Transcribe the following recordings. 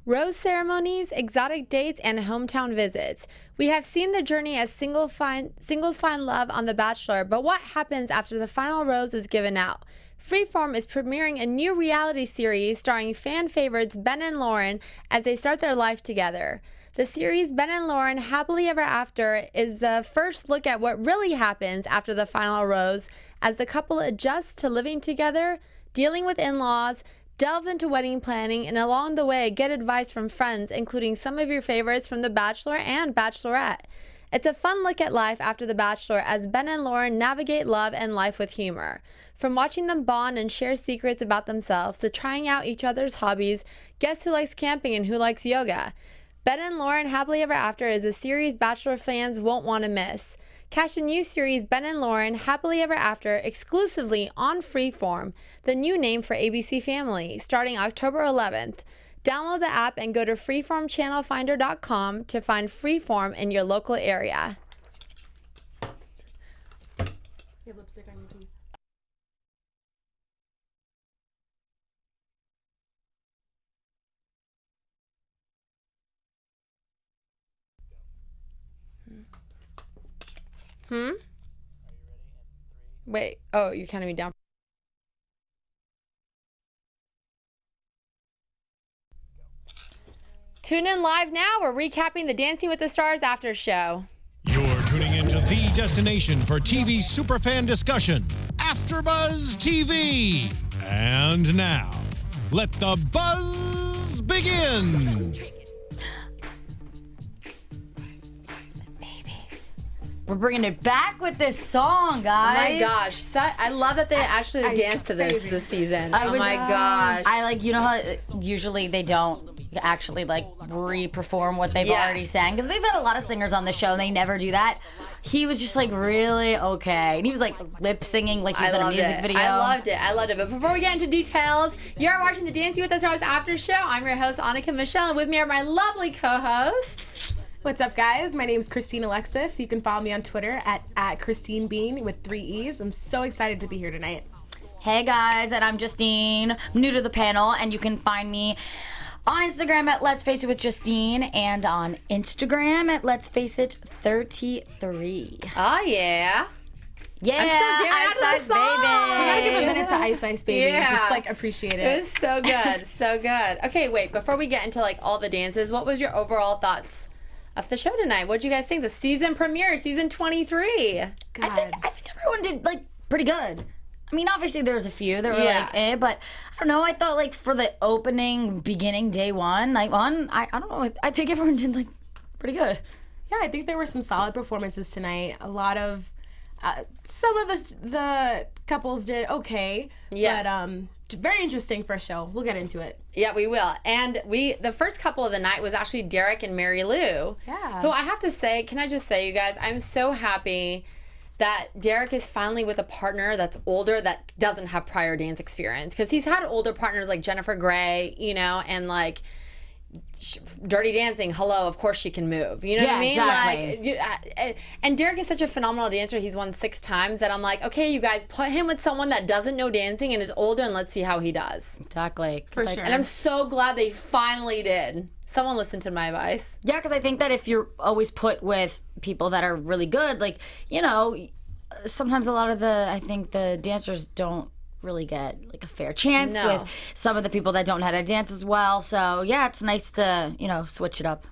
Rose ceremonies, exotic dates, and hometown visits. We have seen the journey as singles find love on The Bachelor, but what happens after the final rose is given out? Freeform is premiering a new reality series starring fan favorites Ben and Lauren as they start their life together. The series Ben and Lauren Happily Ever After is the first look at what really happens after the final rose as the couple adjusts to living together, dealing with in-laws, delve into wedding planning, and along the way get advice from friends, including some of your favorites from The Bachelor and Bachelorette. It's a fun look at life after The Bachelor as Ben and Lauren navigate love and life with humor. From watching them bond and share secrets about themselves to trying out each other's hobbies, guess who likes camping and who likes yoga? Ben and Lauren Happily Ever After is a series Bachelor fans won't want to miss. Catch the new series Ben and Lauren Happily Ever After exclusively on Freeform, the new name for ABC Family, starting October 11th. Download the app and go to freeformchannelfinder.com to find Freeform in your local area. You have lipstick on your teeth. Wait. Oh, you're counting me down. Tune in live now. We're recapping the Dancing with the Stars after show. You're tuning into the destination for TV superfan discussion, AFTERBUZZ TV. And now, let the buzz begin. We're bringing it back with this song, guys. Oh my gosh. I love that they actually danced to this season. Oh my gosh. I like, you know how usually they don't actually like re-perform what they've already sang? Because they've had a lot of singers on the show and they never do that. He was just like really okay. And he was like lip singing like he was in a music video. I loved it. But before we get into details, you're watching the Dancing with the Stars after show. I'm your host, Annika Michelle, and with me are my lovely co-hosts. What's up, guys? My name's Christine Alexis. You can follow me on Twitter at Christine Bean with 3 E's. I'm so excited to be here tonight. Hey guys, and I'm Justine. I'm new to the panel, and you can find me on Instagram at Let's Face It with Justine and on Instagram at Let's Face It 33. Oh yeah. Yeah, I'm still jamming out to the song. Baby. We gotta give a minute to Ice Ice Baby. Yeah. Just like appreciate it. It was so good. So good. Okay, wait, before we get into like all the dances, what was your overall thoughts of the show tonight? What did you guys think? The season premiere, season 23. I think everyone did like pretty good. I mean, obviously there was a few that were like, but I don't know. I thought like for the opening, beginning, day one, night one, I don't know. I think everyone did like pretty good. Yeah, I think there were some solid performances tonight. A lot of some of the couples did okay. Yeah. But very interesting for a show. We'll get into it. Yeah, we will. And the first couple of the night was actually Derek and Mary Lou. Yeah. Who I have to say, can I just say, you guys, I'm so happy that Derek is finally with a partner that's older that doesn't have prior dance experience. Because he's had older partners like Jennifer Grey, you know, and like Dirty Dancing, hello, of course she can move. You know what I mean? Exactly. Like, and Derek is such a phenomenal dancer. He's won 6 times that I'm like, okay, you guys, put him with someone that doesn't know dancing and is older, and let's see how he does. Exactly. For sure. And I'm so glad they finally did. Someone listened to my advice. Yeah, because I think that if you're always put with people that are really good, like, you know, sometimes a lot of I think the dancers don't really get like a fair chance with some of the people that don't know how to dance as well. So yeah, it's nice to, you know, switch it up.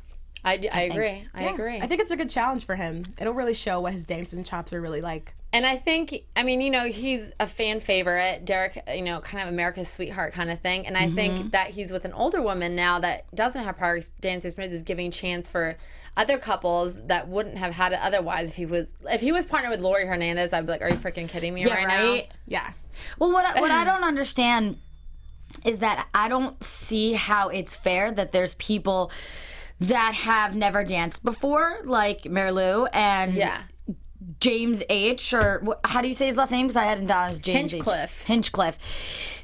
I agree. I agree. I think it's a good challenge for him. It'll really show what his dancing chops are really like. And I think, I mean, you know, he's a fan favorite. Derek, you know, kind of America's sweetheart kind of thing. And I think that he's with an older woman now that doesn't have prior dance experience is giving chance for other couples that wouldn't have had it otherwise. If he was partnered with Lori Hernandez, I'd be like, are you freaking kidding me right now? Yeah. Well, what I don't understand is that I don't see how it's fair that there's people that have never danced before, like Mary Lou and James H. or how do you say his last name? Because I had him down as James Hinchcliffe,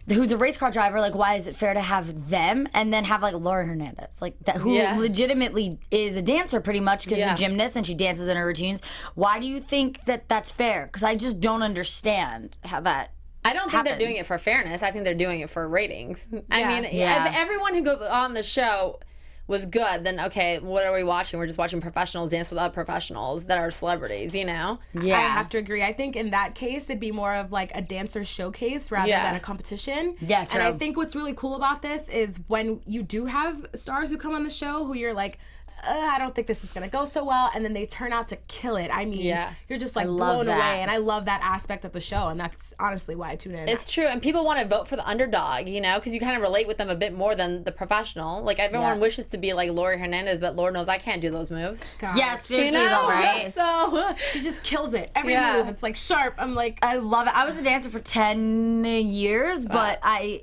who's a race car driver. Like, why is it fair to have them and then have like Laura Hernandez, like that, who legitimately is a dancer pretty much because she's a gymnast and she dances in her routines? Why do you think that that's fair? Because I just don't understand how that. I don't think they're doing it for fairness. I think they're doing it for ratings. I mean, if everyone who goes on the show, was good, then okay, what are we watching? We're just watching professionals dance with other professionals that are celebrities, you know? Yeah. I have to agree. I think in that case, it'd be more of like a dancer showcase rather than a competition. Yeah, true. And I think what's really cool about this is when you do have stars who come on the show who you're like, I don't think this is going to go so well, and then they turn out to kill it. I mean, you're just like blown away, and I love that aspect of the show, and that's honestly why I tune in. It's true, and people want to vote for the underdog, you know, because you kind of relate with them a bit more than the professional. Like, everyone wishes to be like Lori Hernandez, but Lord knows I can't do those moves. God. Yes, seriously, though, right? So she just kills it. Every move, it's like sharp. I'm like, I love it. I was a dancer for 10 years, but it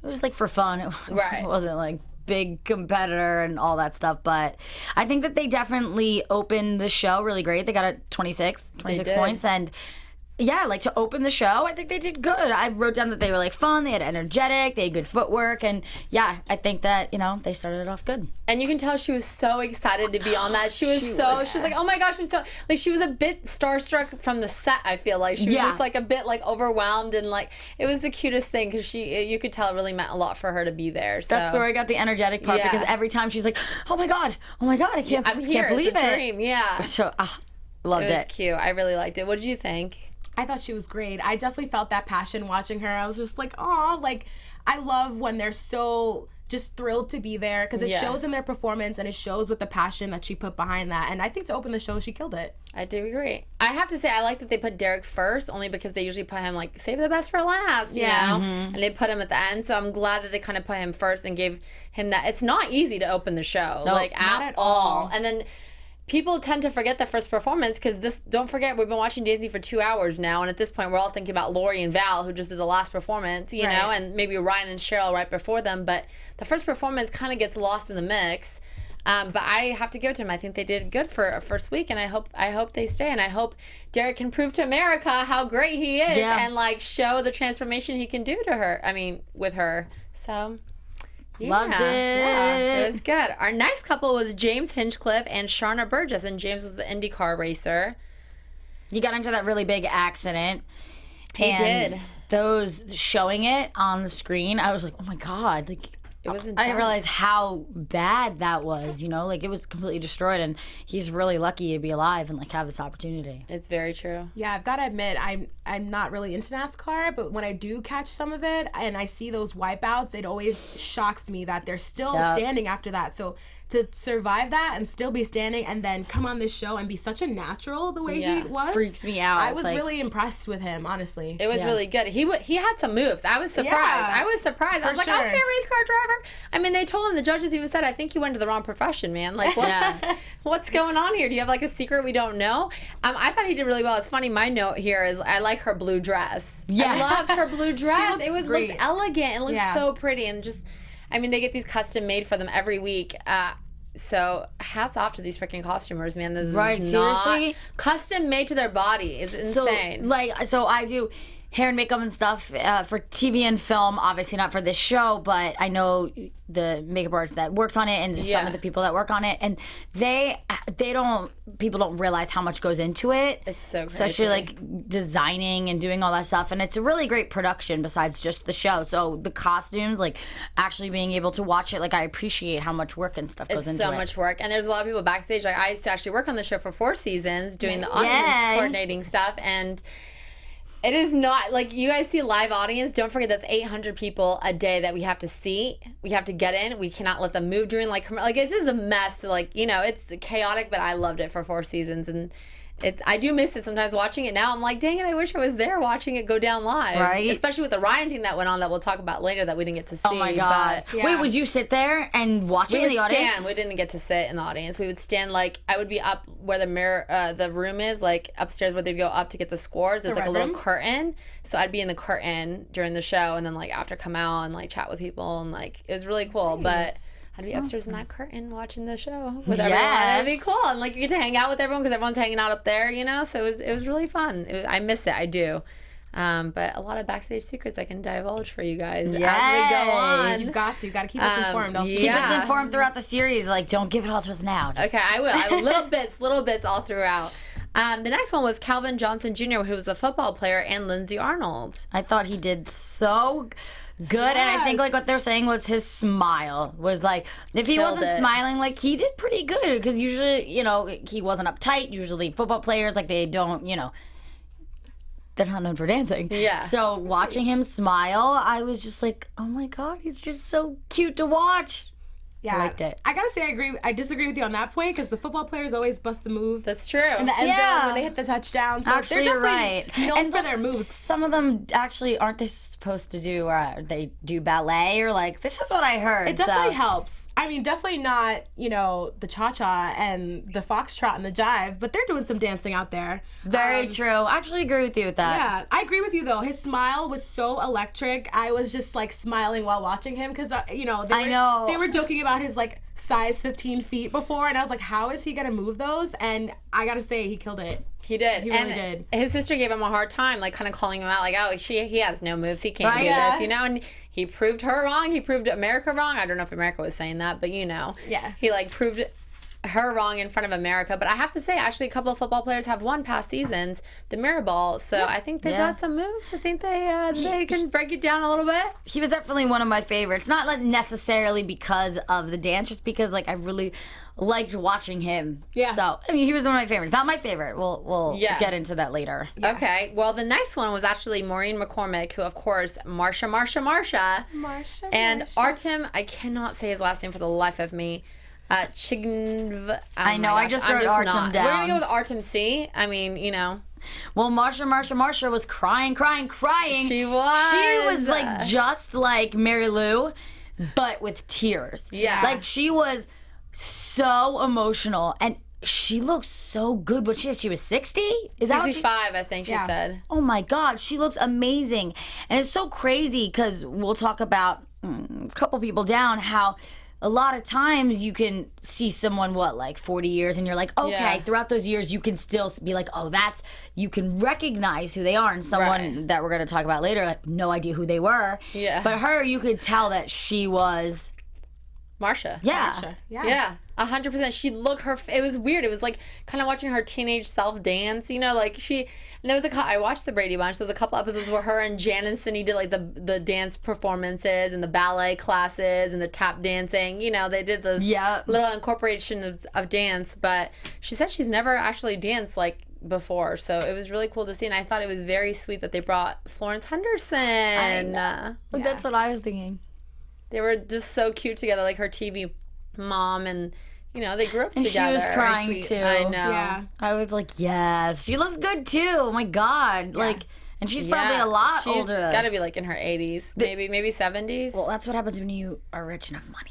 was like for fun. It wasn't like big competitor and all that stuff, but I think that they definitely opened the show really great. They got a 26 points, and like to open the show, I think they did good. I wrote down that they were like fun, they had energetic, they had good footwork, and I think that, they started it off good. And you can tell she was so excited to be on that. She was like, oh my gosh, she was a bit starstruck from the set, I feel like. She was just like a bit like overwhelmed, and like it was the cutest thing because you could tell it really meant a lot for her to be there. So that's where I got the energetic part because every time she's like, oh my god, I can't believe it's a dream. Yeah. So loved it. It was cute. I really liked it. What did you think? I thought she was great. I definitely felt that passion watching her. I was just like, aw, like, I love when they're so just thrilled to be there because it shows in their performance and it shows with the passion that she put behind that. And I think to open the show, she killed it. I do agree. I have to say, I like that they put Derek first, only because they usually put him, like, save the best for last, you know? And they put him at the end. So I'm glad that they kind of put him first and gave him that. It's not easy to open the show, not at all. And then people tend to forget the first performance because don't forget, we've been watching Daisy for 2 hours now, and at this point we're all thinking about Lori and Val, who just did the last performance, you know, and maybe Ryan and Cheryl right before them, but the first performance kind of gets lost in the mix. But I have to give it to them. I think they did good for a first week, and I hope they stay, and I hope Derek can prove to America how great he is and like show the transformation he can do to her. I mean, with her. So loved it. Yeah, it was good. Our next couple was James Hinchcliffe and Sharna Burgess, and James was the IndyCar racer. He got into that really big accident. He did. Those showing it on the screen, I was like, oh my god, like it was intense. I didn't realize how bad that was, like it was completely destroyed, and he's really lucky to be alive and like have this opportunity. It's very true. Yeah, I've got to admit, I'm not really into NASCAR, but when I do catch some of it and I see those wipeouts, it always shocks me that they're still standing after that. So to survive that and still be standing and then come on this show and be such a natural the way he was freaks me out. I was really impressed with him, honestly. It was really good. He had some moves. I was surprised. I was like, okay, race car driver. I mean, they told him, the judges even said, I think you went to the wrong profession, man. Like, what's going on here? Do you have like a secret we don't know? I thought he did really well. It's funny, my note here is I like her blue dress. I loved her blue dress. It looked elegant. It looked so pretty, and just, I mean, they get these custom made for them every week. So hats off to these freaking costumers, man. This is not seriously custom made to their body. It's insane. So I do hair and makeup and stuff for TV and film, obviously not for this show, but I know the makeup artist that works on it and just some of the people that work on it, and people don't realize how much goes into it. It's so crazy. Especially like designing and doing all that stuff, and it's a really great production besides just the show. So the costumes, like actually being able to watch it, like I appreciate how much work and stuff goes into it. It's so much work, and there's a lot of people backstage. Like I used to actually work on the show for 4 seasons doing the audience coordinating stuff, and it is not, like, you guys see live audience, don't forget that's 800 people a day that we have to see. We have to get in. We cannot let them move during, like it is a mess. Like, it's chaotic, but I loved it for 4 seasons. And I do miss it sometimes watching it now. I'm like, dang it, I wish I was there watching it go down live. Right. Especially with the Ryan thing that went on that we'll talk about later that we didn't get to see. Oh, my God. Wait, would you sit there and watch it in the audience? We didn't get to sit in the audience. We would stand, like, I would be up where the room is, like, upstairs where they'd go up to get the scores. There's, like, a little curtain. So I'd be in the curtain during the show and then, like, after come out and, like, chat with people. And, like, it was really cool. Nice. But I'd be upstairs in that curtain watching the show with everyone. It'd be cool, and like you get to hang out with everyone because everyone's hanging out up there, So it was really fun. I miss it, I do. But a lot of backstage secrets I can divulge for you guys as we go on. You've got to keep us informed. Also. Keep us informed throughout the series. Like, don't give it all to us now. Okay, I will. Little bits all throughout. The next one was Calvin Johnson Jr., who was a football player, and Lindsay Arnold. I thought he did so good. And I think like what they're saying was his smile was like, if he wasn't smiling, like he did pretty good, because usually, you know, he wasn't uptight. Usually football players, like they don't, you know, they're not known for dancing. Yeah. So watching him smile, I was just like, oh my God, he's just so cute to watch. Yeah, I liked it. I gotta say, I disagree with you on that point, because the football players always bust the move. That's true. In the end zone when they hit the touchdown. So Actually, they're you're right. known for their moves. Some of them actually aren't they supposed to do? They do ballet, or like this is what I heard. It definitely helps. I mean, definitely not, you know, the cha-cha and the foxtrot and the jive, but they're doing some dancing out there. Very true. I actually agree with you with that. Yeah, I agree with you, though. His smile was so electric. I was just, like, smiling while watching him because, you know, they were joking about his, like, size 15 feet before, and I was like, how is he going to move those? And I got to say, he killed it. He did. He really did. His sister gave him a hard time, like kind of calling him out, like, oh, he has no moves. He can't do this, you know? And he proved her wrong. He proved America wrong. I don't know if America was saying that, but you know. Yeah. He, like, proved her wrong in front of America. But I have to say, actually, a couple of football players have won past seasons, the mirror ball. So I think they've got some moves. I think they can break it down a little bit. He was definitely one of my favorites. Not like necessarily because of the dance, just because like I really liked watching him. Yeah. So I mean, he was one of my favorites. Not my favorite. We'll get into that later. Yeah. Okay. Well, the next one was actually Maureen McCormick, who of course Marsha. And Artem, I cannot say his last name for the life of me. I know. I just wrote Artem down. We're gonna go with Artem C. I mean, you know. Well, Marsha was crying. She was. She was like just like Mary Lou, but with tears. Yeah. Like she was so emotional, and she looks so good. But she was 60? Is that 65, I think she said. Oh my God, she looks amazing. And it's so crazy because we'll talk about a couple people down how a lot of times you can see someone, like 40 years, and you're like, okay, throughout those years, you can still be like, oh, you can recognize who they are. And someone that we're going to talk about later, like, no idea who they were. Yeah. But her, you could tell that she was Marsha. Yeah. Yeah. 100%. It was weird. It was like kind of watching her teenage self dance, you know, like and there was I watched the Brady Bunch. There was a couple episodes where her and Jan and Cindy did like the dance performances and the ballet classes and the tap dancing, you know, they did those little incorporation of dance, but she said she's never actually danced like before, so it was really cool to see, and I thought it was very sweet that they brought Florence Henderson. That's what I was thinking. They were just so cute together, like her TV mom, and you know, they grew up together. She was crying too. I know. Yeah. I was like, yes, she looks good too. Oh my God, like, and she's probably a lot older. She's got to be like in her 80s, maybe 70s. Well, that's what happens when you are rich enough money.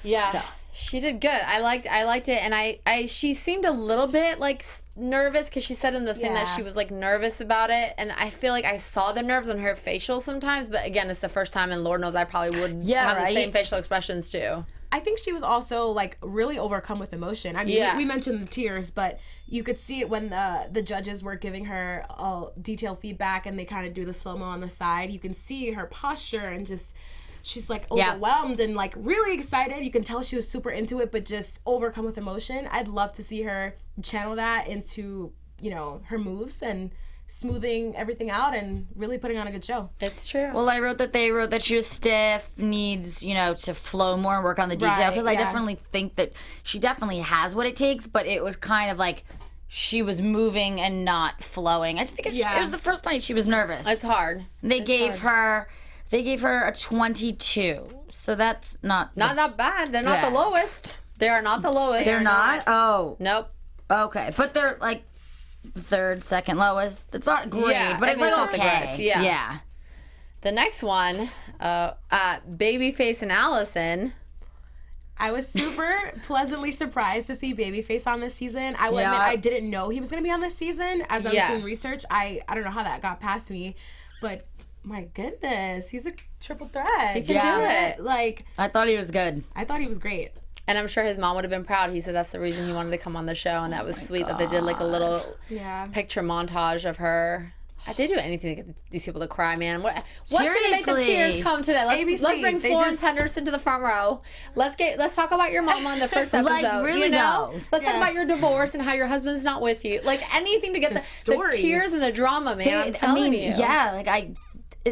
Yeah. So. She did good. I liked it, and she seemed a little bit like nervous because she said in the thing that she was like nervous about it, and I feel like I saw the nerves on her facial sometimes. But again, it's the first time, and Lord knows I probably would have the same facial expressions too. I think she was also like really overcome with emotion. I mean, we mentioned the tears, but you could see it when the judges were giving her all detailed feedback, and they kind of do the slow-mo on the side. You can see her posture and just. She's like overwhelmed and like really excited. You can tell she was super into it, but just overcome with emotion. I'd love to see her channel that into, you know, her moves and smoothing everything out and really putting on a good show. It's true. Well, they wrote that she was stiff, needs, you know, to flow more and work on the detail, because I definitely think that she definitely has what it takes, but it was kind of like she was moving and not flowing. I just think it was the first night she was nervous. It's hard. They gave her a 22, so that's not that bad. They're not the lowest. They are not the lowest. They're not? Oh. Nope. Okay, but they're like third, second lowest. It's not great, but it's like not okay. the greatest. Yeah. The next one, Babyface and Allison. I was super pleasantly surprised to see Babyface on this season. I will admit I didn't know he was going to be on this season. As I was doing research, I don't know how that got past me, but my goodness, he's a triple threat. He can do it. Like, I thought he was good. I thought he was great. And I'm sure his mom would have been proud. He said that's the reason he wanted to come on the show, and that was sweet that they did like a little picture montage of her. They do anything to get these people to cry, man. What's going to make the tears come today? Let's bring Florence Henderson to the front row. Let's talk about your mom on the first episode. Like, really, you know? Let's talk about your divorce and how your husband's not with you. Like anything to get the tears and the drama, man. I'm telling you. Yeah, like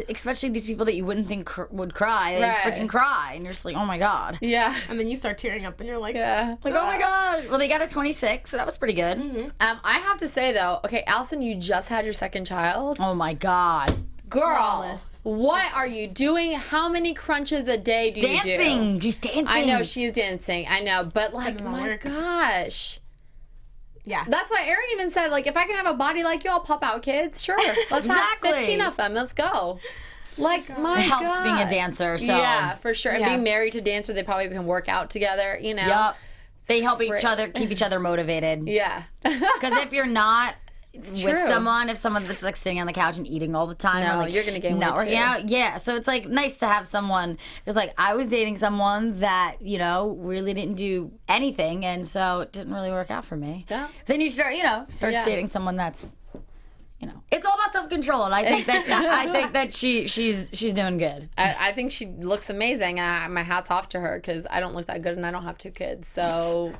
especially these people that you wouldn't think would cry, they freaking cry, and you're just like, oh my god. Yeah. And then you start tearing up, and you're like, Yeah. Like, oh my god. Well, they got a 26, so that was pretty good. Mm-hmm. I have to say though, okay, Allison, you just had your second child. Oh my god. Girl, what are you doing? How many crunches a day do you do? Dancing. She's dancing. I know she's dancing. I know, but like, Depending on my work. gosh. Yeah. That's why Erin even said, like, if I can have a body like you, I'll pop out kids. Sure. Let's Exactly. have 15 of them. Let's go. Like, my It helps God. being a dancer, so. Yeah, for sure. And Yeah. being married to a dancer, they probably can work out together, you know? Yup. They help each other, keep each other motivated. Yeah. Because if you're not with true. someone, if someone that's like sitting on the couch and eating all the time, No, or like you're gonna gain not weight, working too. out. Yeah, so it's like nice to have someone. Because like I was dating someone that really didn't do anything, and so it didn't really work out for me. Yeah. Then you start Yeah. dating someone that's. It's all about self-control, and I think that she's doing good. I think she looks amazing, and my hat's off to her because I don't look that good and I don't have 2 kids. So,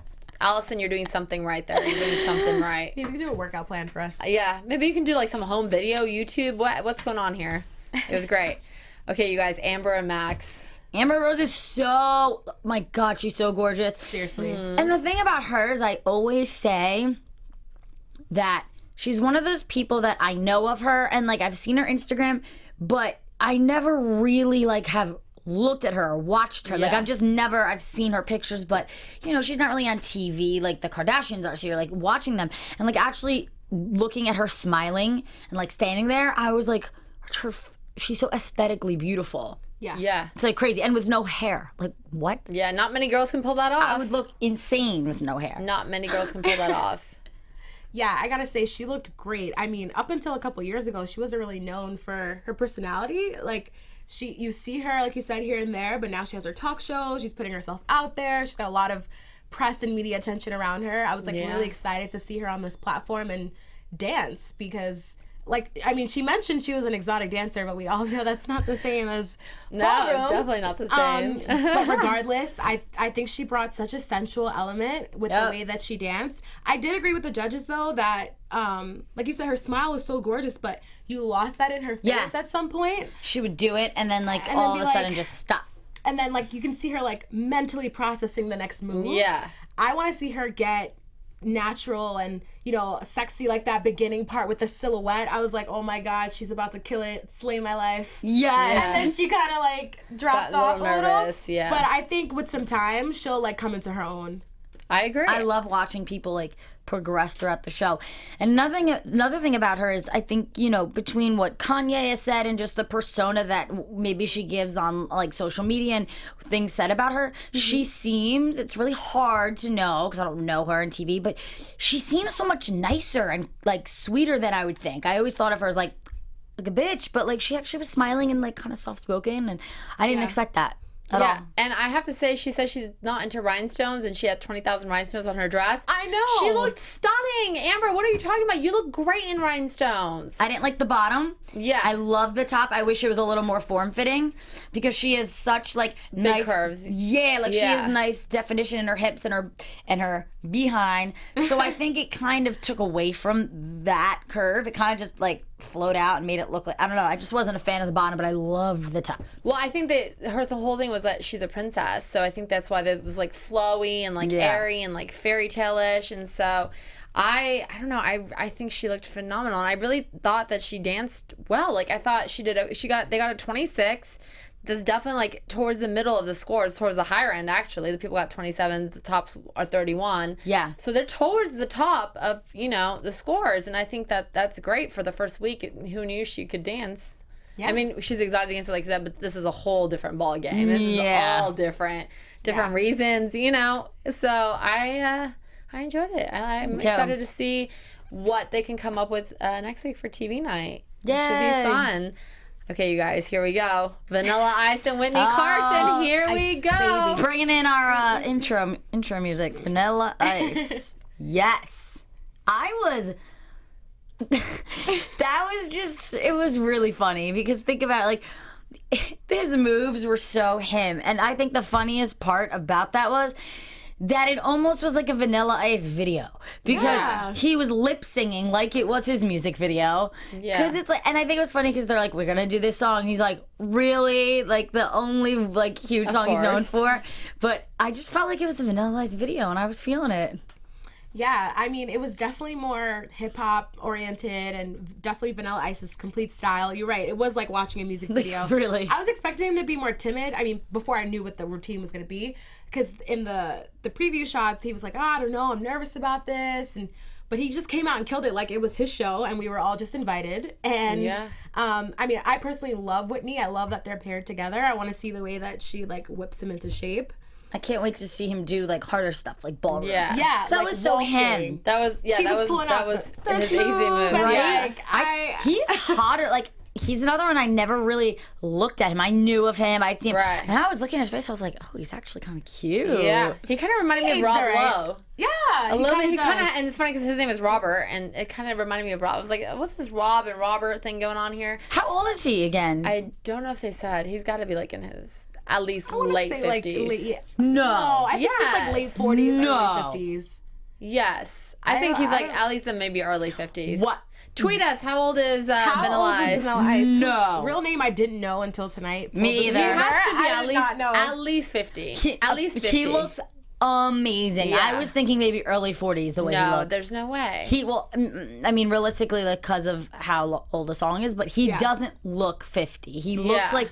Allison, you're doing something right there. You're doing something right. You need to do a workout plan for us. Yeah, maybe you can do like some home video, YouTube. What's going on here? It was great. Okay, you guys, Amber and Max. Amber Rose is so, my God, she's so gorgeous. Seriously. And the thing about her is I always say that she's one of those people that I know of her and like I've seen her Instagram, but I never really like have looked at her or watched her. Like Yeah. I've seen her pictures, but she's not really on TV like the Kardashians are. So you're like watching them and like actually looking at her smiling and like standing there, I was like, she's so aesthetically beautiful. Yeah. Yeah. It's like crazy. And with no hair. Like, what? Yeah, not many girls can pull that off. I would look insane with no hair. Not many girls can pull that off. Yeah, I gotta say, she looked great. I mean, up until a couple years ago, she wasn't really known for her personality. Like, you see her, like you said, here and there, but now she has her talk show. She's putting herself out there. She's got a lot of press and media attention around her. I was, like, Yeah. really excited to see her on this platform and dance because... Like, I mean, she mentioned she was an exotic dancer, but we all know that's not the same as No, ballroom. it's definitely not the same. But regardless, I think she brought such a sensual element with the way that she danced. I did agree with the judges, though, that, like you said, her smile was so gorgeous, but you lost that in her face at some point. She would do it and then like And all then of be a sudden like- just stop. And then, like, you can see her, like, mentally processing the next move. Yeah. I want to see her get natural and sexy, like that beginning part with the silhouette. I was like, oh my God, she's about to kill it, slay my life. Yes. And then she kind of like dropped Got a off little a nervous, little. yeah. But I think with some time, she'll like come into her own. I agree. I love watching people like progress throughout the show. And another thing about her is I think, between what Kanye has said and just the persona that maybe she gives on like social media and things said about her, she seems, it's really hard to know because I don't know her on TV, but she seems so much nicer and like sweeter than I would think. I always thought of her as like a bitch, but like she actually was smiling and like kind of soft spoken, and I didn't expect that. At all. And I have to say, she says she's not into rhinestones, and she had 20,000 rhinestones on her dress. I know. She looked stunning. Amber, what are you talking about? You look great in rhinestones. I didn't like the bottom. Yeah. I love the top. I wish it was a little more form-fitting because she has such like nice curves. Yeah, like she Yeah. has nice definition in her hips and her behind. So I think it kind of took away from that curve. It kind of just like flowed out and made it look like, I don't know. I just wasn't a fan of the bottom, but I loved the top. Well, I think that the whole thing was that she's a princess, so I think that's why it was like flowy and like Yeah. airy and like fairy tale-ish, and so I don't know. I think she looked phenomenal, and I really thought that she danced well. Like I thought they got a 26. That's definitely like towards the middle of the scores, towards the higher end actually. The people got 27s, the tops are 31. Yeah. So they're towards the top of, the scores, and I think that that's great for the first week. Who knew she could dance? Yeah. I mean, she's exotic dancer like I said, but this is a whole different ball game. This is all different reasons, So I enjoyed it. I'm excited to see what they can come up with next week for TV night. It should Yay. be fun. Okay, you guys, here we go. Vanilla Ice and Whitney Carson. Here we go. Bringing in our intro music, Vanilla Ice. Yes. It was really funny because think about it, like his moves were so him. And I think the funniest part about that was that it almost was like a Vanilla Ice video because he was lip singing like it was his music video. Yeah. Because it's like, and I think it was funny because they're like, we're gonna do this song. He's like, really? Like the only like huge song he's known for. But I just felt like it was a Vanilla Ice video, and I was feeling it. Yeah, I mean, it was definitely more hip-hop oriented and definitely Vanilla Ice's complete style. You're right. It was like watching a music video. Really? I was expecting him to be more timid. I mean, before I knew what the routine was going to be. Because in the preview shots, he was like, I don't know, I'm nervous about this. But he just came out and killed it like it was his show, and we were all just invited. And, I mean, I personally love Whitney. I love that they're paired together. I want to see the way that she, like, whips him into shape. I can't wait to see him do like harder stuff, like ballroom. Yeah, that like was so him. That was his easy move. Right? Yeah, he's hotter. Like he's another one I never really looked at him. I knew of him. I'd see him, and I was looking at his face. I was like, oh, he's actually kind of cute. Yeah, he kind of reminded me of Rob Lowe. Yeah, a little bit. He kind of, and it's funny because his name is Robert, and it kind of reminded me of Rob. I was like, what's this Rob and Robert thing going on here? How old is he again? I don't know if they said. He's got to be like in his at least late 50s. No, I think he's like late 40s, early 50s. Yes, I think he's like at least in maybe early 50s. What? Tweet us. How old is Vanilla Ice? No. Real name I didn't know until tonight. Me either. He has to be at least 50. At least 50. He looks amazing. Yeah. I was thinking maybe early 40s the way he looks. No, there's no way. He will, I mean, realistically, because of how old the song is, but he doesn't look 50. He looks like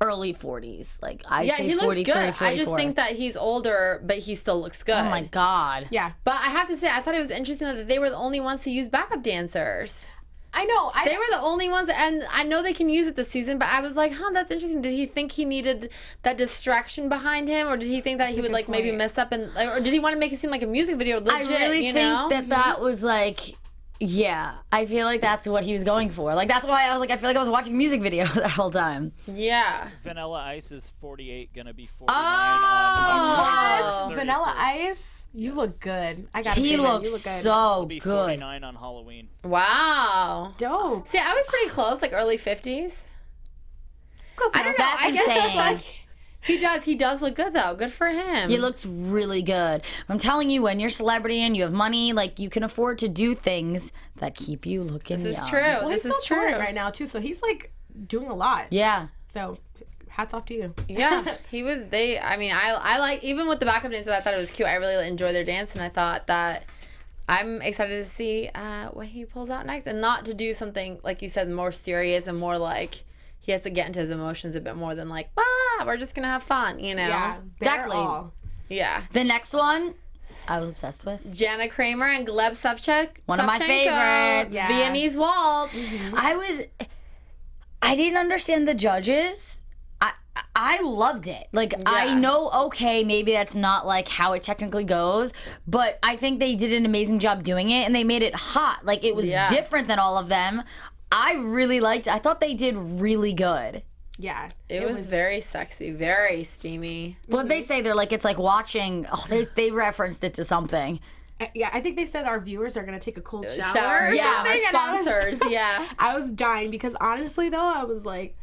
early 40s. Like, I say he 43, looks good. 44. I just think that he's older, but he still looks good. Oh my God. Yeah. But I have to say, I thought it was interesting that they were the only ones to use backup dancers. I know. They were the only ones, and I know they can use it this season, but I was like, that's interesting. Did he think he needed that distraction behind him, or did he think that he would, like, maybe mess up, and or did he want to make it seem like a music video legit, I really think that was, like, yeah, I feel like that's what he was going for. Like, that's why I was like, I feel like I was watching a music video that whole time. Yeah. Vanilla Ice is 48, gonna be 49 on what? Vanilla Ice? You look good. I gotta say he looks you look good. so be good. 49 on Halloween. Wow. Dope. See, I was pretty close, like early 50s. I don't know. That's I guess insane. Like, he does look good though. Good for him. He looks really good. I'm telling you, when you're a celebrity and you have money, like you can afford to do things that keep you looking young. This is true. Well, this he's is still true right now too. So he's like doing a lot. Yeah. So hats off to you. Yeah, he was. I mean, I like, even with the backup dancers, I thought it was cute. I really enjoyed their dance, and I thought that I'm excited to see what he pulls out next, and not to do something like you said, more serious and more like he has to get into his emotions a bit more than like, we're just gonna have fun, you know? Yeah, exactly. Yeah. The next one, I was obsessed with. Janna Kramer and Gleb Savchuk. One of my favorites. Yeah. Viennese Waltz. Mm-hmm. I didn't understand the judges. I loved it. Like, I know, okay, maybe that's not, like, how it technically goes, but I think they did an amazing job doing it, and they made it hot. Like, it was different than all of them. I really liked it. I thought they did really good. Yeah. It was very sexy, very steamy. What they say, they're like, it's like watching, they referenced it to something. Yeah, I think they said our viewers are going to take a cold shower. Yeah, our sponsors, yeah. I was dying because honestly, though, I was like,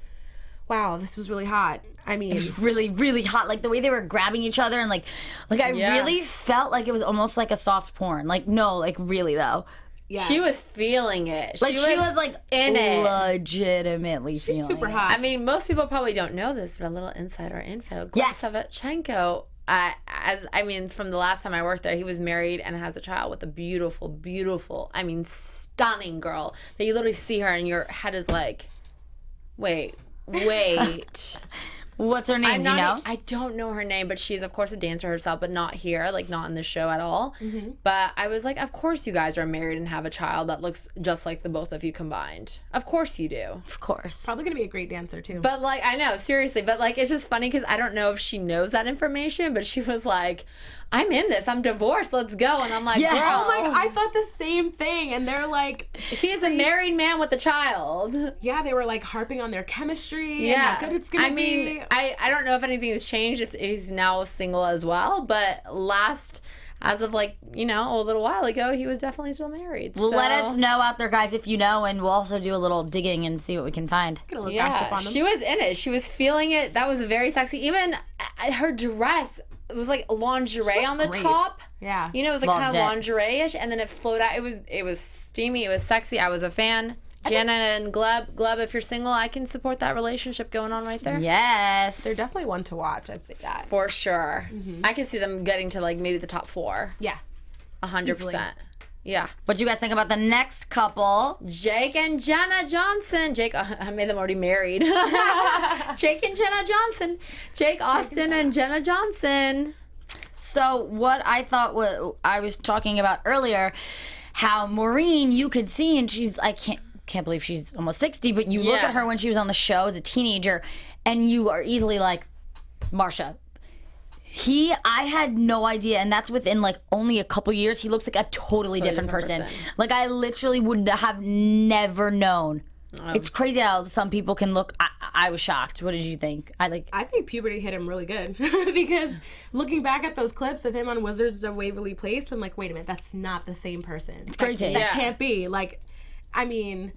wow, this was really hot. I mean, really, really hot. Like the way they were grabbing each other, and like I really felt like it was almost like a soft porn. Like, no, like really though. Yeah. She was feeling it. Like she was like in it. Legitimately feeling it. She's super hot. I mean, most people probably don't know this, but a little insider info. Yes. Savchenko, from the last time I worked there, he was married and has a child with a beautiful, beautiful, stunning girl that you literally see her and your head is like, wait. What's her name? Do you know? I don't know her name, but she's of course a dancer herself, but not here, like not in the show at all. Mm-hmm. But I was like, of course you guys are married and have a child that looks just like the both of you combined. Of course you do. Of course. Probably gonna be a great dancer too. But like, I know, seriously, but like, it's just funny because I don't know if she knows that information, but she was like, I'm in this. I'm divorced. Let's go. And I'm like, girl. Oh my God, I thought the same thing. And they're like, he is a married man with a child. Yeah, they were like harping on their chemistry and how good it's gonna be. I don't know if anything has changed, if he's now single as well, but as of like, a little while ago, he was definitely still married. Well, let us know out there, guys, if you know, and we'll also do a little digging and see what we can find. Get a little gossip on them. She was in it. She was feeling it. That was very sexy. Even her dress, it was like lingerie on the great. top. Yeah. You know, it was like Loved kind of it. lingerie-ish, and then it flowed out. It was steamy. It was sexy. I was a fan. Janna and Gleb, if you're single, I can support that relationship going on right there. Yes. They're definitely one to watch. I'd say that. For sure. I can see them getting to like maybe the top 4. Yeah. 100%. Yeah. What do you guys think about the next couple? Jake and Janna Johnson. Jake, I made them already married. Jake and Janna Johnson. Jake Austin and Janna Johnson. So what I thought I was talking about earlier, how Maureen, you could see, and I can't believe she's almost 60, but you look Yeah. at her when she was on the show as a teenager, and you are easily like, Marsha. I had no idea, and that's within like only a couple years. He looks like a totally different person. Like I literally would have never known. It's crazy how some people can look. I was shocked. What did you think? I think puberty hit him really good because looking back at those clips of him on Wizards of Waverly Place, I'm like, wait a minute, that's not the same person. It's crazy. That can't be. Like, I mean,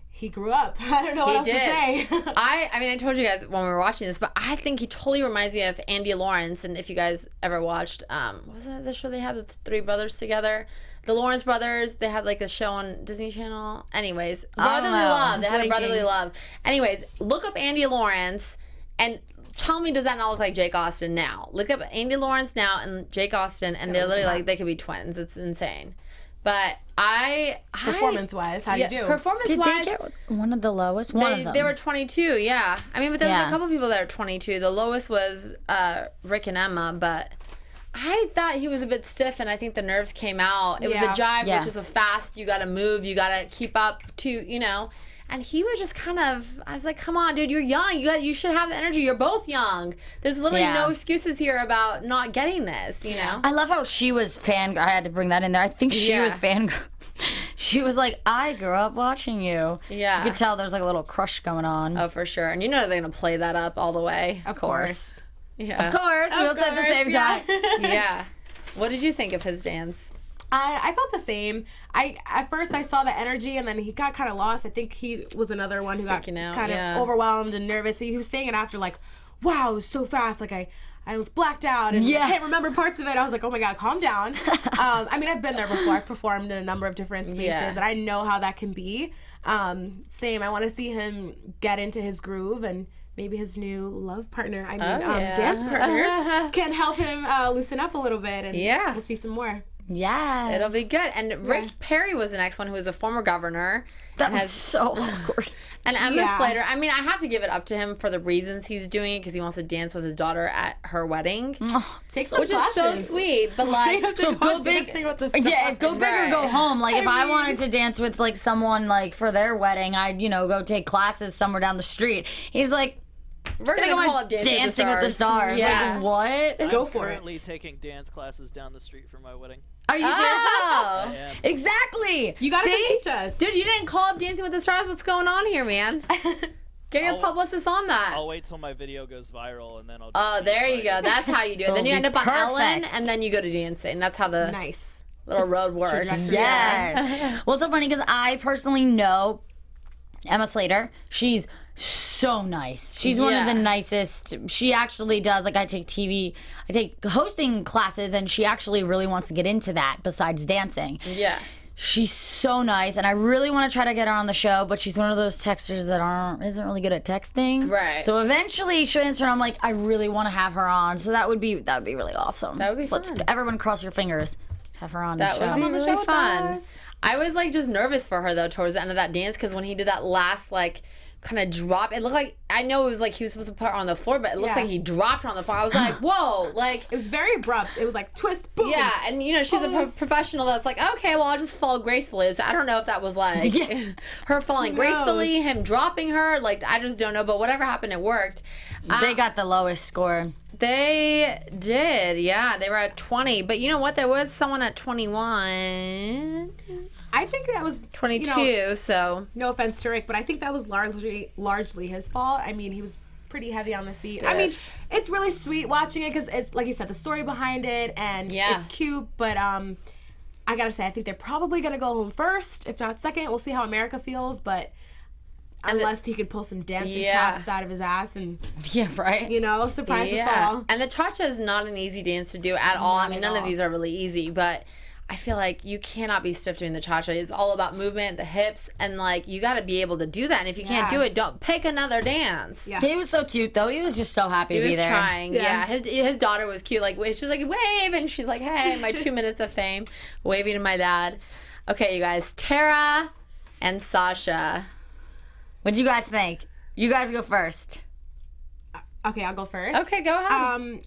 he grew up. I don't know what else to say. I mean, I told you guys when we were watching this, but I think he totally reminds me of Andy Lawrence. And if you guys ever watched, what was that the show they had, the 3 brothers together? The Lawrence brothers, they had like a show on Disney Channel. Anyways, Brotherly Love. They had a Brotherly Love. Anyways, look up Andy Lawrence and tell me, does that not look like Jake Austin now? Look up Andy Lawrence now and Jake Austin, and they're literally like, they could be twins. It's insane. But Performance-wise, how do you do? Performance-wise, Did they get one of the lowest? One of them. they were 22, yeah. I mean, but there was Yeah. a couple people that were 22. The lowest was Rick and Emma, but I thought he was a bit stiff, and I think the nerves came out. It was a jive, Yeah. which is a fast, you got to move, you got to keep up to, you know. And he was just kind of, I was like, come on, dude, you're young. You should have the energy. You're both young. There's literally no excuses here about not getting this, you know? I love how she was I had to bring that in there. I think she was she was like, I grew up watching you. Yeah. You could tell there's like a little crush going on. Oh, for sure. And you know they're going to play that up all the way. Of course. Yeah. Of course, we both said at the same time. Yeah. What did you think of his dance? I felt the same. At first I saw the energy, and then he got kind of lost. I think he was another one who got Freaking out, kind of overwhelmed and nervous. He was saying it after, like, wow, it was so fast. Like I was blacked out and I can't remember parts of it. I was like, oh my God, calm down. I mean, I've been there before. I've performed in a number of different spaces, and I know how that can be. Same. I want to see him get into his groove, and maybe his new love partner, dance partner, can help him loosen up a little bit, and we'll see some more. Yeah. It'll be good. And Rick Perry was the next one, who was a former governor. That was so awkward. And Emma Slater, I mean, I have to give it up to him for the reasons he's doing it, because he wants to dance with his daughter at her wedding. Which is so sweet, but like, so go big. Yeah, go big or go home. Like, if I wanted to dance with like someone like for their wedding, I'd, go take classes somewhere down the street. He's like, we're gonna go call on it Dancing with the Stars. Yeah. Like, what? Go for it. I'm currently taking dance classes down the street for my wedding. Are you serious? Oh. I am. Exactly. You gotta come teach us. Dude, you didn't call up Dancing with the Stars. What's going on here, man? Get your publicist on that. I'll wait till my video goes viral and then I'll. Oh, there you go. That's how you do it. Then you end up on Ellen, perfect. and then you go to dancing. That's how the Nice. little road works. Yes. Well, it's so funny because I personally know Emma Slater. She's so nice. She's one of the nicest. She actually does, like, I take hosting classes, and she actually really wants to get into that besides dancing. Yeah. She's so nice, and I really want to try to get her on the show, but she's one of those texters that isn't really good at texting. Right. So eventually she'll answer, and I'm like, I really want to have her on. So that would be really awesome. That would be Let's fun. everyone cross your fingers. Have her on That the show. would be on the really show with fun. us. I was like just nervous for her though towards the end of that dance, because when he did that last like kind of drop, it looked like, I know it was like he was supposed to put her on the floor, but it looks like he dropped her on the floor. I was like, whoa, like. It was very abrupt. It was like twist, boom. Yeah, and she's a professional that's like, okay, well, I'll just fall gracefully. So I don't know if that was like her falling gracefully, him dropping her. Like, I just don't know. But whatever happened, it worked. They got the lowest score. They did, yeah. They were at 20. But you know what? There was someone at 21. I think that was 22, so. No offense to Rick, but I think that was largely his fault. I mean, he was pretty heavy on the feet. I mean, it's really sweet watching it because it's, like you said, the story behind it, and it's cute, but I gotta say, I think they're probably gonna go home first, if not second. We'll see how America feels, but unless he could pull some dancing chops out of his ass and right. Surprise us all. And the cha-cha is not an easy dance to do at all. I mean, none of these are really easy, but I feel like you cannot be stiff doing the cha-cha. It's all about movement, the hips, and like you got to be able to do that. And if you can't do it, don't pick another dance. Yeah. He was so cute though. He was just so happy to be there. He was trying. Yeah. His daughter was cute. Like she's like wave, and she's like, hey, my 2 minutes of fame, waving to my dad. Okay, you guys, Tara and Sasha. What do you guys think? You guys go first. Okay, I'll go first. Okay, go ahead.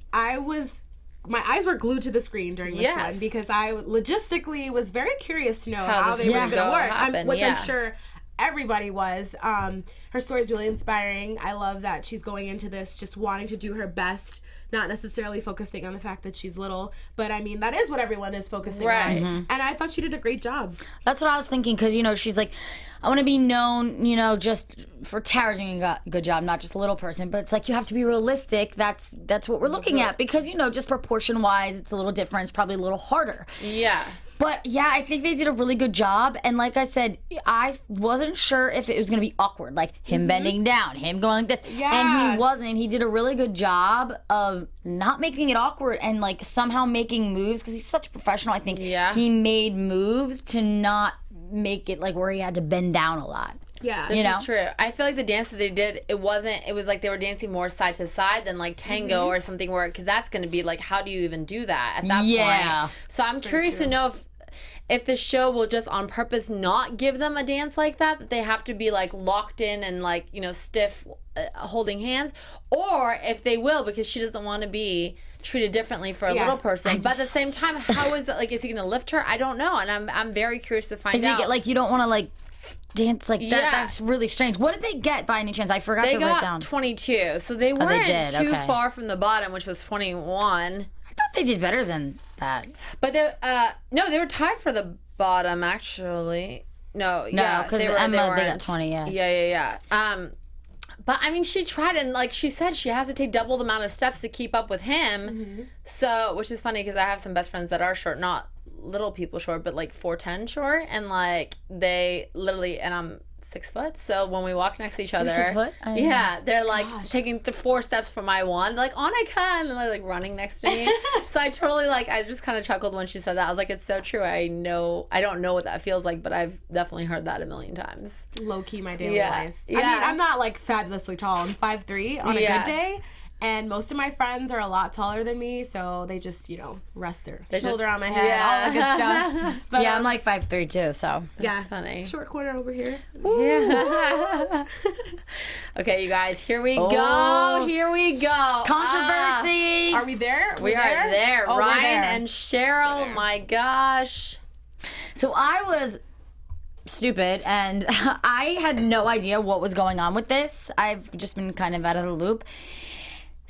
My eyes were glued to the screen during this one because I logistically was very curious to know how they were going to work, which I'm sure everybody was. Her story is really inspiring. I love that she's going into this just wanting to do her best, not necessarily focusing on the fact that she's little, but I mean, that is what everyone is focusing on. Mm-hmm. And I thought she did a great job. That's what I was thinking, because, she's like, I want to be known, just for Tara doing a good job, not just a little person. But it's like, you have to be realistic. That's what we're looking at, because, just proportion-wise, it's a little different. It's probably a little harder. Yeah. But, yeah, I think they did a really good job. And like I said, I wasn't sure if it was going to be awkward. Like, him bending down, him going like this. Yeah. And he wasn't. He did a really good job of not making it awkward and, like, somehow making moves. Because he's such a professional, I think. Yeah. He made moves to not make it like where he had to bend down a lot. Yeah, this is true. I feel like the dance that they did, it was like they were dancing more side to side than like tango or something, where, because that's going to be like, how do you even do that at that point? So I'm curious to know if the show will just on purpose not give them a dance like that they have to be like locked in and like, stiff holding hands, or if they will, because she doesn't want to be treated differently for a little person. But at the same time, how is it, like, is he going to lift her? I don't know, and I'm very curious to find out. Like, you don't want to like dance like that. That's really strange. What did they get by any chance? I forgot to write down. They got 22, so they weren't too far from the bottom, which was 21. I thought they did better than that. But they they were tied for the bottom, actually. Because Emma, they got 20. Yeah. But I mean, she tried, and like she said, she has to take double the amount of steps to keep up with him. Mm-hmm. So, which is funny because I have some best friends that are short, not little people short, but like 4'10" short, and like they literally, and I'm 6 foot. So when we walk next to each other, 6 foot? They're like taking 4 steps from my one. They're like, Annika, and they're like running next to me. So I totally I just kind of chuckled when she said that. I was like, it's so true. I don't know what that feels like, but I've definitely heard that a million times. Low key, my daily life. I mean, I'm not like fabulously tall. I'm 5'3" on a good day. And most of my friends are a lot taller than me, so they just, rest their shoulder on my head, all the good stuff. But, I'm like 5'3" too, so. That's funny. Short corner over here. Yeah. Okay, you guys, here we go. Here we go. Controversy. Are we there? We are there. Oh, Ryan and Cheryl, my gosh. So I was stupid, and I had no idea what was going on with this. I've just been kind of out of the loop.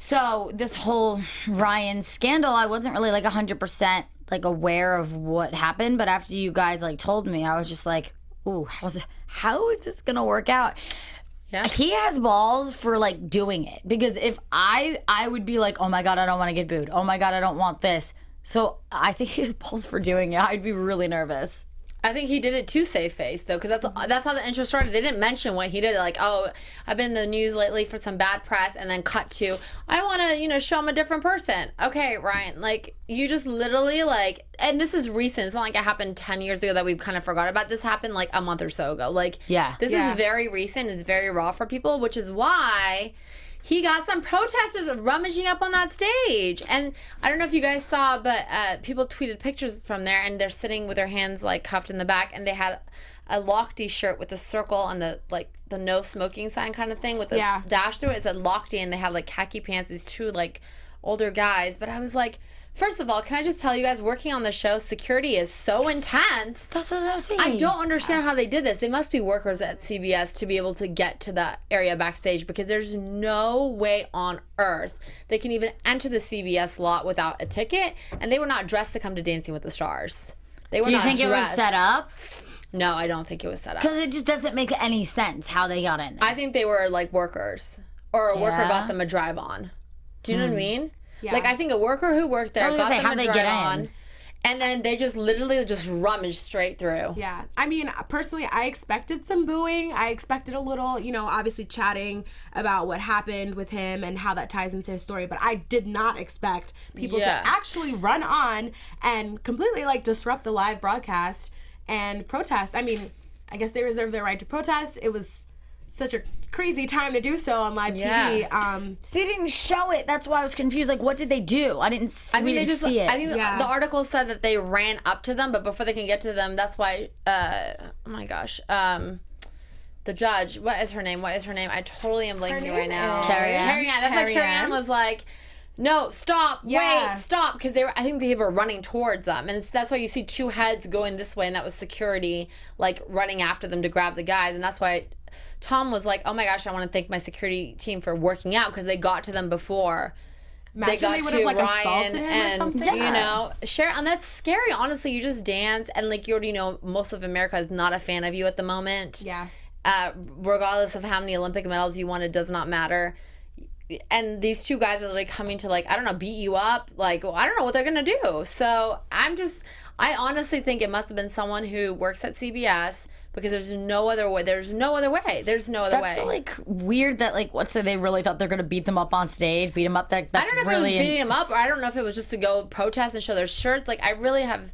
So this whole Ryan scandal, I wasn't really like 100% like aware of what happened, but after you guys like told me, I was just like, ooh, how is this gonna work out? Yeah. He has balls for like doing it, because if I would be like, oh my God, I don't want to get booed. Oh my God, I don't want this. So I think he has balls for doing it. I'd be really nervous. I think he did it to save face, though, because that's how the intro started. They didn't mention what he did. Like, oh, I've been in the news lately for some bad press, and then cut to, I want to, show him a different person. Okay, Ryan, like, you just literally, like, and this is recent. It's not like it happened 10 years ago that we've kind of forgot about. This happened, like, a month or so ago. Like, this is very recent. It's very raw for people, which is why he got some protesters rummaging up on that stage. And I don't know if you guys saw, but people tweeted pictures from there, and they're sitting with their hands like cuffed in the back, and they had a Lochte shirt with a circle and the no smoking sign kind of thing with a dash through it. It said Lochte, and they had like khaki pants, these two like older guys. But I was like, first of all, can I just tell you guys, working on the show, security is so intense. That's what I was saying. I don't understand how they did this. They must be workers at CBS to be able to get to the area backstage, because there's no way on earth they can even enter the CBS lot without a ticket, and they were not dressed to come to Dancing with the Stars. They were Do you not think dressed. It was set up? No, I don't think it was set up. Because it just doesn't make any sense how they got in there. I think they were like workers, or a worker got them a drive on. Do you know what I mean? Yeah. Like, I think a worker who worked there got them a drive on. And then they just literally just rummaged straight through. Yeah. I mean, personally, I expected some booing. I expected a little, obviously chatting about what happened with him and how that ties into his story. But I did not expect people to actually run on and completely, disrupt the live broadcast and protest. I mean, I guess they reserve their right to protest. It was such a crazy time to do so on live TV. They didn't show it. That's why I was confused. What did they do? I didn't see it. I think the article said that they ran up to them, but before they can get to them, that's why, oh my gosh, the judge, what is her name? I totally am blanking right now. Carrie Ann. That's why Carrie Ann was like, no, stop, wait, stop, because I think they were running towards them, and that's why you see two heads going this way, and that was security, running after them to grab the guys, and that's why Tom was like, oh my gosh, I want to thank my security team for working out, because they got to them before. Imagine they would have assaulted him or something. Sharon, and that's scary. Honestly, you just dance, and you already know most of America is not a fan of you at the moment. Yeah. Regardless of how many Olympic medals you won, it does not matter. And these two guys are coming to I don't know, beat you up. I don't know what they're gonna do. So I honestly think it must have been someone who works at CBS, because there's no other way. That's so weird that so they really thought they're gonna beat them up on stage, beat them up. That's I don't know if really it was beating them up, or I don't know if it was just to go protest and show their shirts. I really have.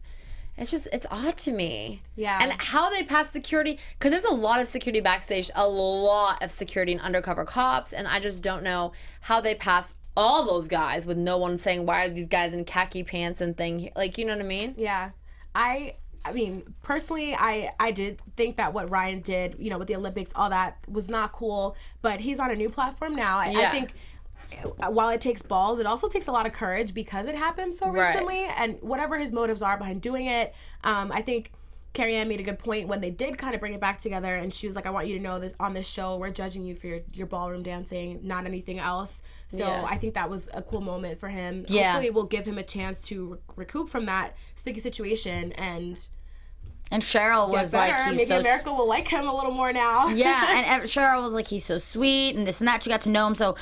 It's odd to me. Yeah. And how they pass security, because there's a lot of security backstage, a lot of security and undercover cops, and I just don't know how they pass all those guys with no one saying, why are these guys in khaki pants and thing? You know what I mean? Yeah. I mean, personally, I did think that what Ryan did, with the Olympics, all that was not cool, but he's on a new platform now. I think while it takes balls, it also takes a lot of courage, because it happened so recently, and whatever his motives are behind doing it, I think Carrie Ann made a good point when they did kind of bring it back together, and she was like, I want you to know this, on this show, we're judging you for your ballroom dancing, not anything else. So I think that was a cool moment for him. Yeah. Hopefully it will give him a chance to recoup from that sticky situation and Cheryl was maybe America will like him a little more now. Yeah, and Cheryl was like, he's so sweet and this and that. She got to know him, so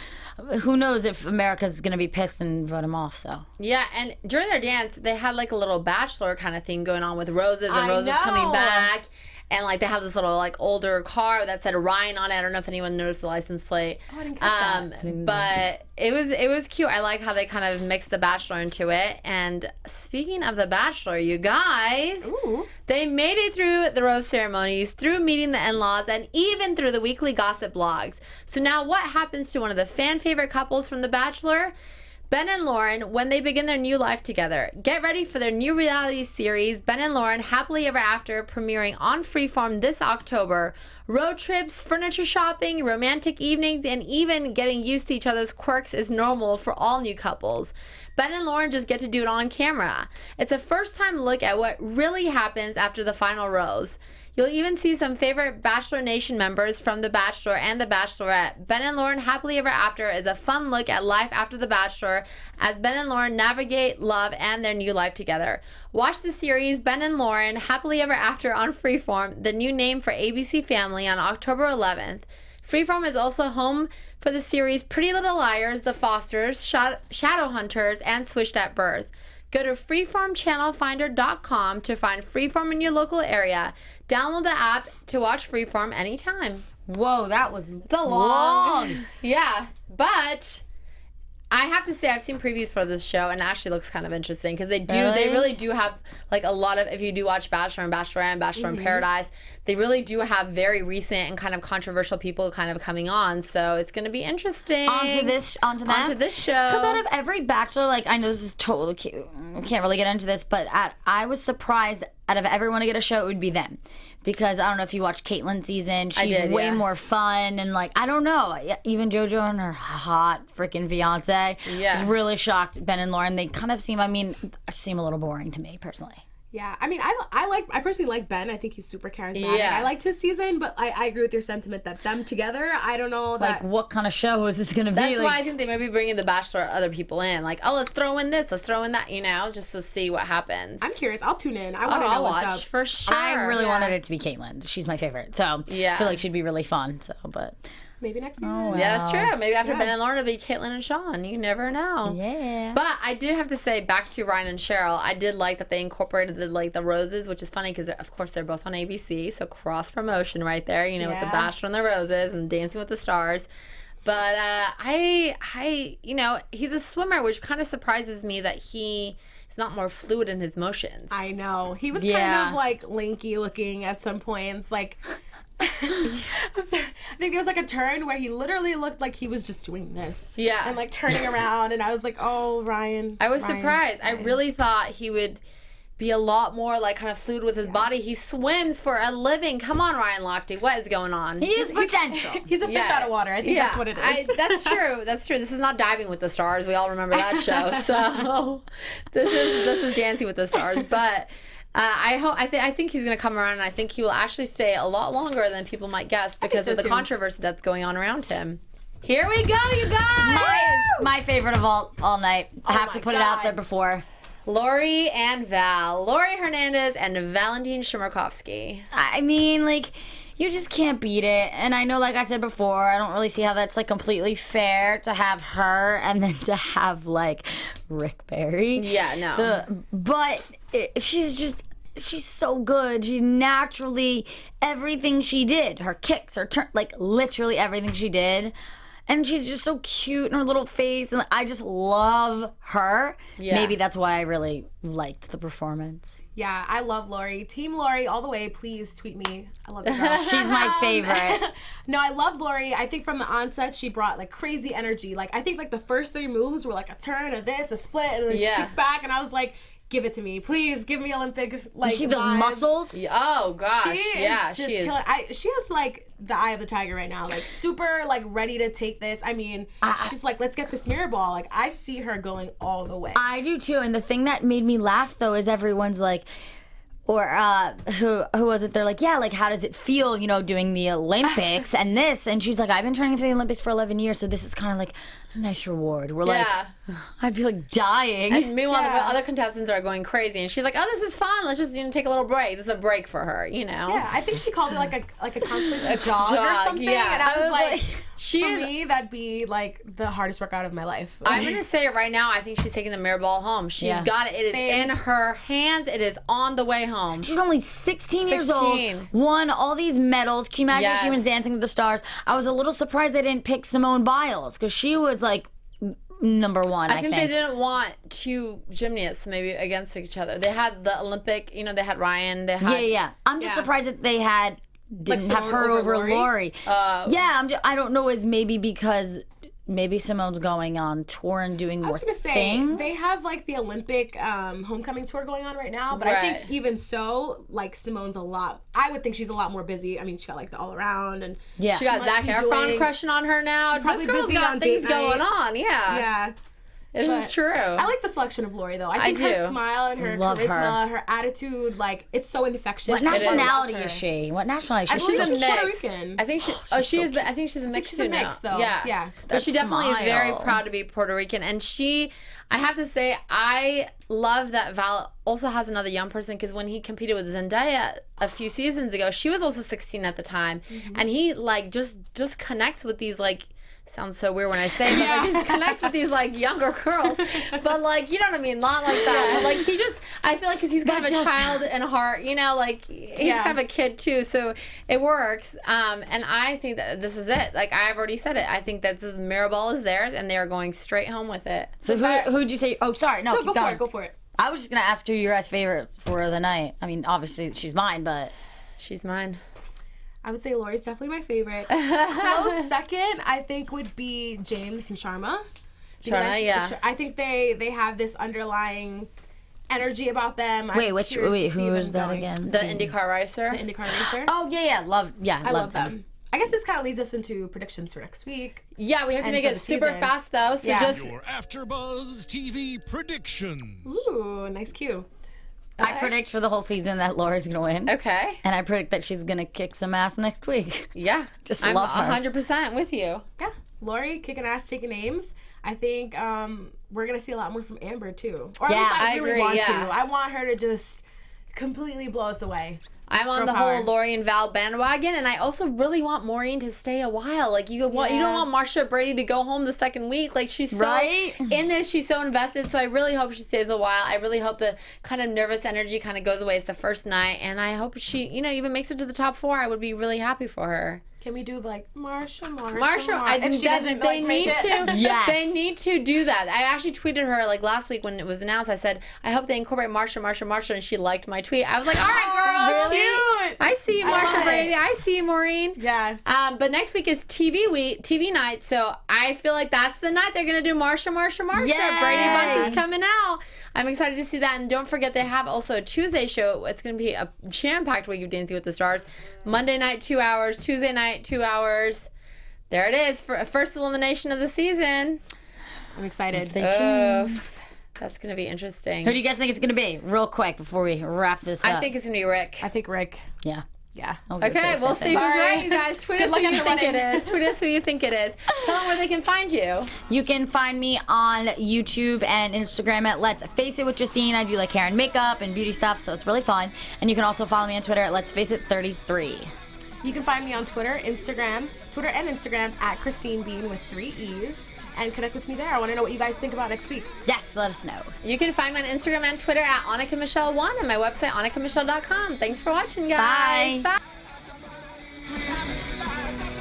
who knows if America's gonna be pissed and vote him off. So yeah, and during their dance, they had a little Bachelor kind of thing going on with roses and roses coming back. And they had this little older car that said Ryan on it. I don't know if anyone noticed the license plate. Oh, I didn't catch that. But it was cute. I like how they kind of mixed the Bachelor into it. And speaking of the Bachelor, you guys, they made it through the rose ceremonies, through meeting the in-laws, and even through the weekly gossip blogs. So now what happens to one of the fan favorite couples from The Bachelor? Ben and Lauren, when they begin their new life together. Get ready for their new reality series, Ben and Lauren Happily Ever After, premiering on Freeform this October. Road trips, furniture shopping, romantic evenings, and even getting used to each other's quirks is normal for all new couples. Ben and Lauren just get to do it on camera. It's a first-time look at what really happens after the final rose. You'll even see some favorite Bachelor Nation members from The Bachelor and The Bachelorette. Ben and Lauren Happily Ever After is a fun look at life after The Bachelor as Ben and Lauren navigate love and their new life together. Watch the series Ben and Lauren Happily Ever After on Freeform, the new name for ABC Family, on October 11th. Freeform is also home for the series Pretty Little Liars, The Fosters, Shadowhunters, and Switched at Birth. Go to freeformchannelfinder.com to find Freeform in your local area. Download the app to watch Freeform anytime. Whoa, that was It's a long. Yeah, but I have to say I've seen previews for this show, and it actually looks kind of interesting, because they really do have a lot of, if you do watch Bachelor and Bachelorette and Bachelor in Paradise, they really do have very recent and kind of controversial people kind of coming on, so it's going to be interesting. Onto this show. Because out of every Bachelor, I know this is totally cute, can't really get into this, but I was surprised out of everyone to get a show, it would be them. Because I don't know if you watched Caitlyn's season. She's way more fun. And I don't know. Even JoJo and her hot freaking fiance. Yeah. I was really shocked. Ben and Lauren, they kind of seem a little boring to me personally. Yeah, I mean, I personally like Ben. I think he's super charismatic. Yeah. I liked his season, but I agree with your sentiment that them together, I don't know that. What kind of show is this going to be? That's why I think they may be bringing The Bachelor other people in. Let's throw in this, let's throw in that, just to see what happens. I'm curious. I'll tune in. I want to know what's up. For sure. I really wanted it to be Caitlyn. She's my favorite. So I feel like she'd be really fun. So, but Maybe next year. Oh, wow. Yeah, that's true. Maybe after Yeah. Ben and Lauren, it'll be Caitlin and Sean. You never know. Yeah. But I did have to say, back to Ryan and Cheryl, I did like that they incorporated the roses, which is funny because of course they're both on ABC, so cross promotion right there. You know, with the Yeah. Bachelor and the Roses and Dancing with the Stars. But you know, he's a swimmer, which kind of surprises me that he is not more fluid in his motions. I know. He was Yeah. kind of like lanky looking at some points. Like, I think there was like a turn where he literally looked like he was just doing this. Yeah. And like turning around. And I was like, oh, Ryan. I was Ryan, surprised. I Ryan. really thought he would be a lot more like kind of fluid with his body. He swims for a living. Come on, Ryan Lochte. What is going on? He has potential. He's a fish out of water. I think that's what it is. That's true. That's true. This is not Diving with the Stars. We all remember that show. So this is Dancing with the Stars. But I think he's going to come around, and I think he will actually stay a lot longer than people might guess because so of the too. controversy that's going on around him. Here we go, you guys. My favorite of all night. I have to my put it out God. there before. Lori and Val. Lori Hernandez and Valentin Shmerkovsky. I mean, like, you just can't beat it. And I know, like I said before, I don't really see how that's, like, completely fair to have her and then to have, like, Rick Barry. Yeah, no. She's so good. She's naturally, everything she did, her kicks, her turn, like, literally everything she did. And she's just so cute in her little face, and I just love her. Yeah. Maybe that's why I really liked the performance. Yeah, I love Lori. Team Lori all the way. Please tweet me. I love you, girl. She's my favorite. No, I love Lori. I think from the onset she brought like crazy energy. Like I think like the first 3 moves were like a turn, a this, a split, and then she kicked back, and I was like, give it to me, please. Give me Olympic like. You see those vibes. muscles? Oh gosh, She yeah, is just she is. killing. She has like the eye of the tiger right now, like super like ready to take this. I mean, she's like, let's get this mirror ball. Like I see her going all the way. I do too. And the thing that made me laugh though is everyone's like, or who was it? They're like, yeah, like how does it feel, you know, doing the Olympics and this? And she's like, I've been training for the Olympics for 11 years, so this is kind of like a nice reward. We're like, I'd be like dying. And meanwhile, the other contestants are going crazy, and she's like, "Oh, this is fun. Let's just take a little break. This is a break for her, you know." Yeah, I think she called it like a constellation jog or something. yeah. And I was like, she for is. me, that'd be like the hardest workout of my life. I'm gonna say it right now. I think she's taking the mirror ball home. She's got it. It is Same. in her hands. It is on the way home. She's only 16 years old, won all these medals. Can you imagine if she was Dancing with the Stars? I was a little surprised they didn't pick Simone Biles because she was like number one, I think. they didn't want 2 gymnasts maybe against each other. They had the Olympic, you know, they had Ryan. They had Yeah. I'm just surprised that they didn't have Simone her over over Lori? Lori. I don't know, is maybe because maybe Simone's going on tour and doing more I was gonna say things. they have like the Olympic homecoming tour going on right now, but I think even so, like Simone's I would think she's a lot more busy. I mean, she got like the all around, and she got must Zac be Efron doing- crushing on her now. She's probably This girl's busy got on things date going night. on. yeah. This is true. I like the selection of Lori though. I think do. her smile and her Love charisma, her attitude, like it's so infectious. What I nationality love her. is she? What nationality I is she? believe She's a Puerto mix. Rican. I think she. Oh, she is. I think she's a mix she's too a mix, now. though. Yeah. But she definitely is very smile. proud to be Puerto Rican, and she. I have to say, I love that Val also has another young person because when he competed with Zendaya a few seasons ago, she was also 16 at the time, and he like just connects with these like. Sounds so weird when I say it, but like, he connects with these like younger girls, but like you know what I mean, not like that. But like he just, I feel like because he's kind of a child in heart, you know, like he's kind of a kid too, so it works. And I think that this is it. Like I've already said it. I think that the mirror ball is theirs, and they are going straight home with it. So who'd you say? Oh, sorry, no, keep going. Go for it. I was just gonna ask who your guys' favorites for the night. I mean, obviously she's mine, but She's mine. I would say Lori's definitely my favorite. Close second, I think, would be James and Sharma. I think they have this underlying energy about them. wait, I'm who curious to see is them that going. again? The IndyCar racer. The IndyCar racer. Oh yeah, I love them. them. I guess this kind of leads us into predictions for next week. Yeah, we have to And make for it the super season. fast though. So Yeah. just Your AfterBuzz TV predictions. Ooh, nice cue. I predict for the whole season that Laura's gonna win. okay. And I predict that she's gonna kick some ass next week. Yeah, Just I'm love her. 100% with you. Yeah, Lori kicking ass, taking names. I think we're gonna see a lot more from Amber too. Or at Yeah, least I I really agree, want yeah. to. I want her to just completely blow us away. I'm on the whole Lori and Val bandwagon, and I also really want Maureen to stay a while. Like, you don't want Marsha Brady to go home the second week. Like, she's so in this. She's so invested. So I really hope she stays a while. I really hope the kind of nervous energy kind of goes away. It's the first night, and I hope she, even makes it to the top 4. I would be really happy for her. Can we do like Marsha? If she doesn't, they need to. Yes, they need to do that. I actually tweeted her like last week when it was announced. I said, I hope they incorporate Marsha, and she liked my tweet. I was like, all right, girl, really? Cute. I see you, Marsha Brady. I see you, Maureen. Yeah. But next week is TV night, so I feel like that's the night they're gonna do Marsha. Yay. Brady Bunch is coming out. I'm excited to see that, and don't forget they have also a Tuesday show. It's going to be a jam-packed week of Dancing with the Stars. Monday night, 2 hours. Tuesday night, 2 hours. There it is for first elimination of the season. I'm excited. Stay tuned. That's going to be interesting. Who do you guys think it's going to be? Real quick before we wrap this up. I think it's going to be Rick. I think Rick. Yeah. Yeah. Okay, we'll see who's right, you guys. Tweet us who you think it is. Tweet us who you think it is. Tell them where they can find you. You can find me on YouTube and Instagram at Let's Face It with Justine. I do like hair and makeup and beauty stuff, so it's really fun. And you can also follow me on Twitter at Let's Face It 33. You can find me on Twitter and Instagram at Christine Bean with 3 E's. And connect with me there. I want to know what you guys think about next week. Yes, let us know. You can find me on Instagram and Twitter at Annika Michelle 1 and my website, AnnikaMichelle.com. Thanks for watching, guys. Bye.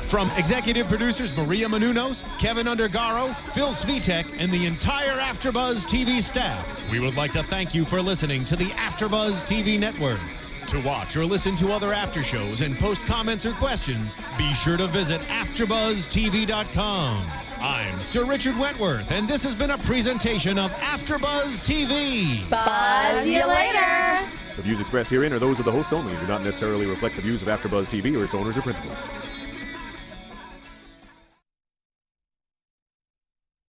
From executive producers Maria Menounos, Kevin Undergaro, Phil Svitek, and the entire AfterBuzz TV staff, we would like to thank you for listening to the AfterBuzz TV network. To watch or listen to other after shows and post comments or questions, be sure to visit AfterBuzzTV.com. I'm Sir Richard Wentworth, and this has been a presentation of AfterBuzz TV. Buzz you later. The views expressed herein are those of the hosts only and do not necessarily reflect the views of AfterBuzz TV or its owners or principals.